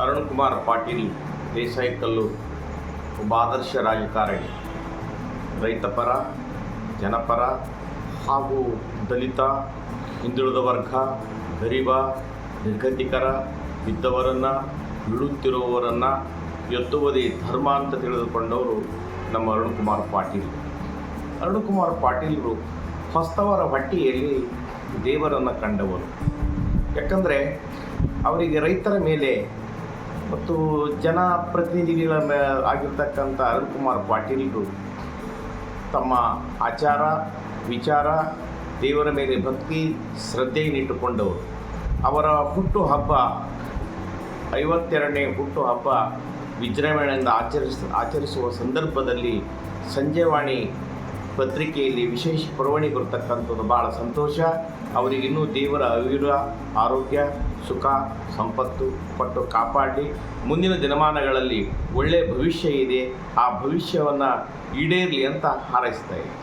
ಅರುಣ್ ಕುಮಾರ್ ಪಾಟೀಲ್ ದೇಸಾಯಿಕಲ್ಲು ಒಬ್ಬ ಆದರ್ಶ ರಾಜಕಾರಣಿ, ರೈತಪರ, ಜನಪರ ಹಾಗೂ ದಲಿತ, ಹಿಂದುಳಿದ ವರ್ಗ, ಗರೀಬ, ನಿರ್ಗತಿಕರ ಇದ್ದವರನ್ನು, ಬಿಡುತ್ತಿರುವವರನ್ನು ಎತ್ತುವುದೇ ಧರ್ಮ ಅಂತ ತಿಳಿದುಕೊಂಡವರು ನಮ್ಮ ಅರುಣ್ ಕುಮಾರ್ ಪಾಟೀಲ್. ಅರುಣ್ ಕುಮಾರ್ ಪಾಟೀಲರು ಹೊಸ್ತವರ ಹೊಟ್ಟೆಯಲ್ಲಿ ದೇವರನ್ನು ಕಂಡವರು. ಯಾಕಂದರೆ ಅವರಿಗೆ ರೈತರ ಮೇಲೆ ಮತ್ತು ಜನಪ್ರತಿನಿಧಿಗಳ ಆಗಿರ್ತಕ್ಕಂಥ ಅರುಣ್ ಕುಮಾರ್ ಪಾಟೀಲರು ತಮ್ಮ ಆಚಾರ ವಿಚಾರ, ದೇವರ ಮೇಲೆ ಭಕ್ತಿ ಶ್ರದ್ಧೆಯನ್ನಿಟ್ಟುಕೊಂಡವರು. ಅವರ ಹುಟ್ಟುಹಬ್ಬ 52ನೇ ಹುಟ್ಟುಹಬ್ಬ ವಿಜೃಂಭಣೆಯಿಂದ ಆಚರಿಸುವ ಸಂದರ್ಭದಲ್ಲಿ ಸಂಜೆವಾಣಿ ಪತ್ರಿಕೆಯಲ್ಲಿ ವಿಶೇಷ ಪರವಣಿ ಬರತಕ್ಕಂಥದ್ದು ಭಾಳ ಸಂತೋಷ. ಅವರಿಗಿನ್ನೂ ದೇವರ ಅವಿರ ಆರೋಗ್ಯ, ಸುಖ, ಸಂಪತ್ತು ಕೊಟ್ಟು ಕಾಪಾಡಿ ಮುಂದಿನ ದಿನಮಾನಗಳಲ್ಲಿ ಒಳ್ಳೆಯ ಭವಿಷ್ಯ ಇದೆ, ಆ ಭವಿಷ್ಯವನ್ನು ಈಡೇರಲಿ ಅಂತ ಹಾರೈಸ್ತಾ ಇದ್ದೀನಿ.